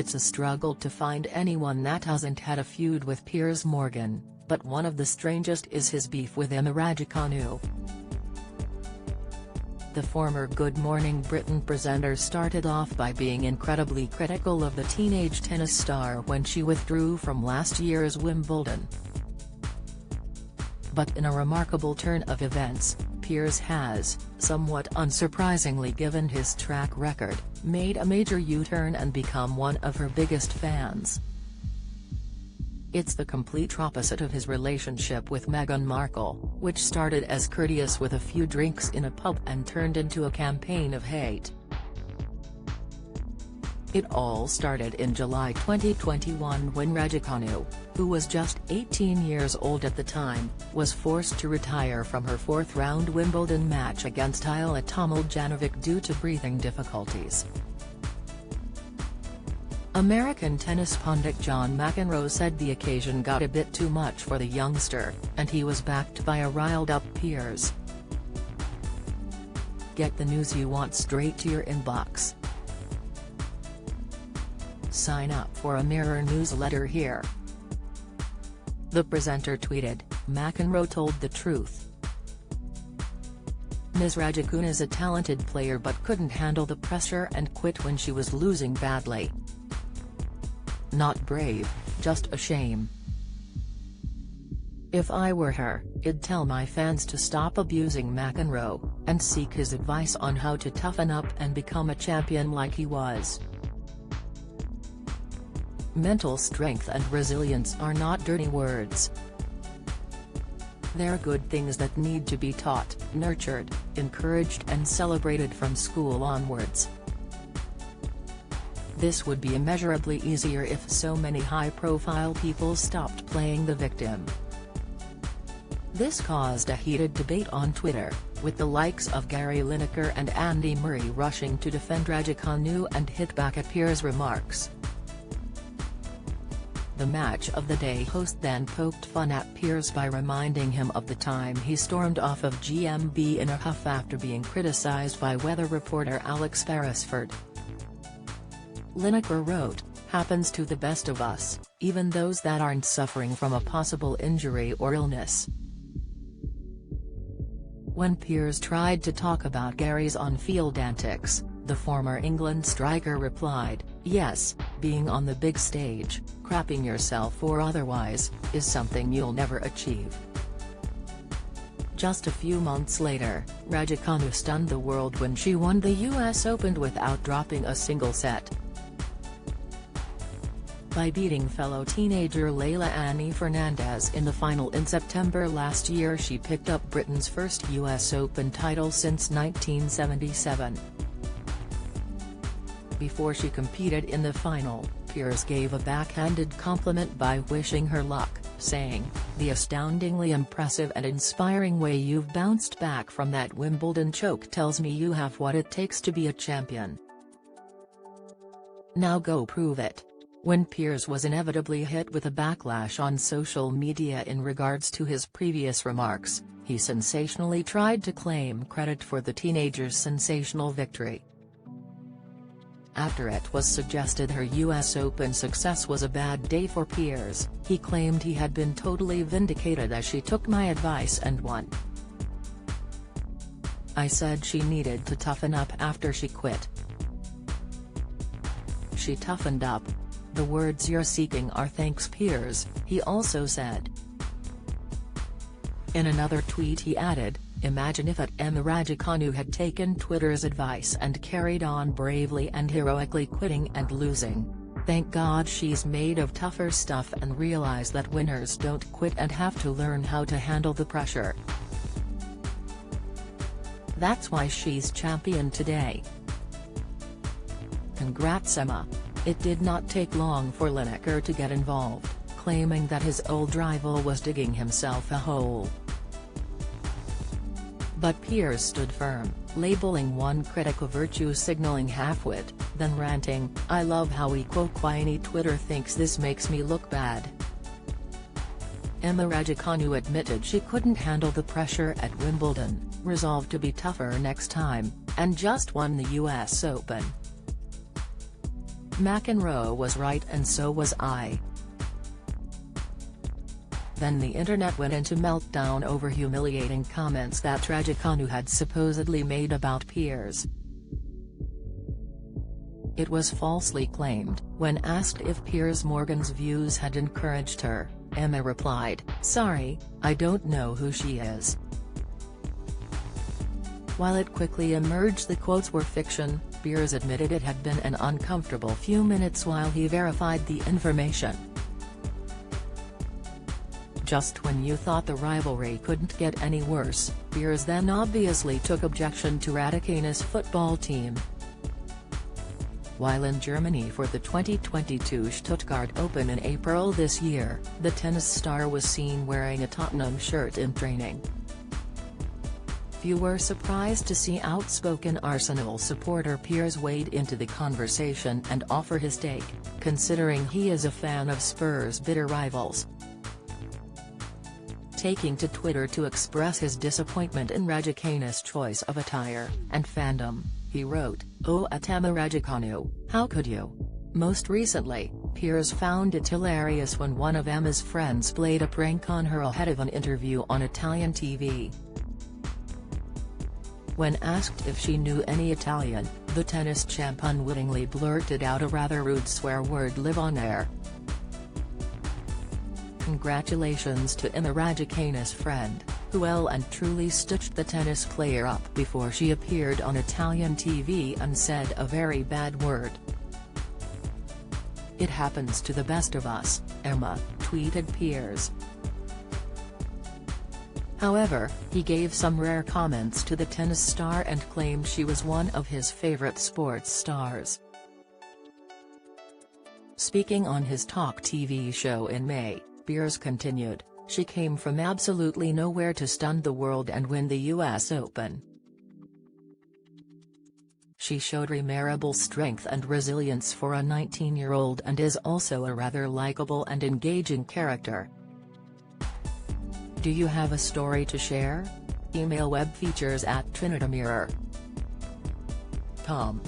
It's a struggle to find anyone that hasn't had a feud with Piers Morgan, but one of the strangest is his beef with Raducanu. The former Good Morning Britain presenter started off by being incredibly critical of the teenage tennis star when she withdrew from last year's Wimbledon. But in a remarkable turn of events, Piers has, somewhat unsurprisingly given his track record, made a major U-turn and become one of her biggest fans. It's the complete opposite of his relationship with Meghan Markle, which started as courteous with a few drinks in a pub and turned into a campaign of hate. It all started in July 2021 when Raducanu, who was just 18 years old at the time, was forced to retire from her fourth-round Wimbledon match against Ajla Tomljanovic due to breathing difficulties. American tennis pundit John McEnroe said the occasion got a bit too much for the youngster, and he was backed by a riled-up Piers. Get the news you want straight to your inbox. Sign up for a Mirror newsletter here. The presenter tweeted, "McEnroe told the truth. Ms. Raducanu is a talented player but couldn't handle the pressure and quit when she was losing badly. Not brave, just a shame. If I were her, I'd tell my fans to stop abusing McEnroe, and seek his advice on how to toughen up and become a champion like he was. Mental strength and resilience are not dirty words. They're good things that need to be taught, nurtured, encouraged and celebrated from school onwards. This would be immeasurably easier if so many high-profile people stopped playing the victim." This caused a heated debate on Twitter, with the likes of Gary Lineker and Andy Murray rushing to defend Raducanu and hit back at Piers' remarks. The Match of the Day host then poked fun at Piers by reminding him of the time he stormed off of GMB in a huff after being criticised by weather reporter Alex Beresford. Lineker wrote, "Happens to the best of us, even those that aren't suffering from a possible injury or illness." When Piers tried to talk about Gary's on-field antics, the former England striker replied, "Yes, being on the big stage, crapping yourself or otherwise, is something you'll never achieve." Just a few months later, Raducanu stunned the world when she won the US Open without dropping a single set. By beating fellow teenager Leylah Annie Fernandez in the final in September last year, she picked up Britain's first US Open title since 1977. Before she competed in the final, Piers gave a backhanded compliment by wishing her luck, saying, "The astoundingly impressive and inspiring way you've bounced back from that Wimbledon choke tells me you have what it takes to be a champion. Now go prove it." When Piers was inevitably hit with a backlash on social media in regards to his previous remarks, he sensationally tried to claim credit for the teenager's sensational victory. After it was suggested her US Open success was a bad day for Piers, he claimed he had been totally vindicated as she took my advice and won. "I said she needed to toughen up after she quit. She toughened up. The words you're seeking are thanks Piers," he also said. In another tweet he added, "Imagine if Raducanu had taken Twitter's advice and carried on bravely and heroically quitting and losing. Thank God she's made of tougher stuff and realized that winners don't quit and have to learn how to handle the pressure. That's why she's champion today. Congrats Emma." It did not take long for Lineker to get involved, claiming that his old rival was digging himself a hole. But Piers stood firm, labeling one critic a virtue-signaling halfwit, then ranting, "I love how Queenie Twitter thinks this makes me look bad." Raducanu admitted she couldn't handle the pressure at Wimbledon, resolved to be tougher next time, and just won the US Open. McEnroe was right and so was I." Then the internet went into meltdown over humiliating comments that Raducanu had supposedly made about Piers. It was falsely claimed. When asked if Piers Morgan's views had encouraged her, Emma replied, "Sorry, I don't know who she is." While it quickly emerged the quotes were fiction, Piers admitted it had been an uncomfortable few minutes while he verified the information. Just when you thought the rivalry couldn't get any worse, Piers then obviously took objection to Raducanu's football team. While in Germany for the 2022 Stuttgart Open in April this year, the tennis star was seen wearing a Tottenham shirt in training. Few were surprised to see outspoken Arsenal supporter Piers wade into the conversation and offer his take, considering he is a fan of Spurs' bitter rivals. Taking to Twitter to express his disappointment in Raducanu's choice of attire and fandom, he wrote, "Oh Atama Raducanu, how could you?" Most recently, Piers found it hilarious when one of Emma's friends played a prank on her ahead of an interview on Italian TV. When asked if she knew any Italian, the tennis champ unwittingly blurted out a rather rude swear word live on air. Congratulations to Emma Raducanu's friend, who well and truly stitched the tennis player up before she appeared on Italian TV and said a very bad word. "It happens to the best of us," Emma tweeted Piers. However, he gave some rare comments to the tennis star and claimed she was one of his favorite sports stars. Speaking on his Talk TV show in May, Piers continued, "She came from absolutely nowhere to stun the world and win the US Open. She showed remarkable strength and resilience for a 19-year-old and is also a rather likable and engaging character. Do you have a story to share? Email webfeatures@trinitymirror.com."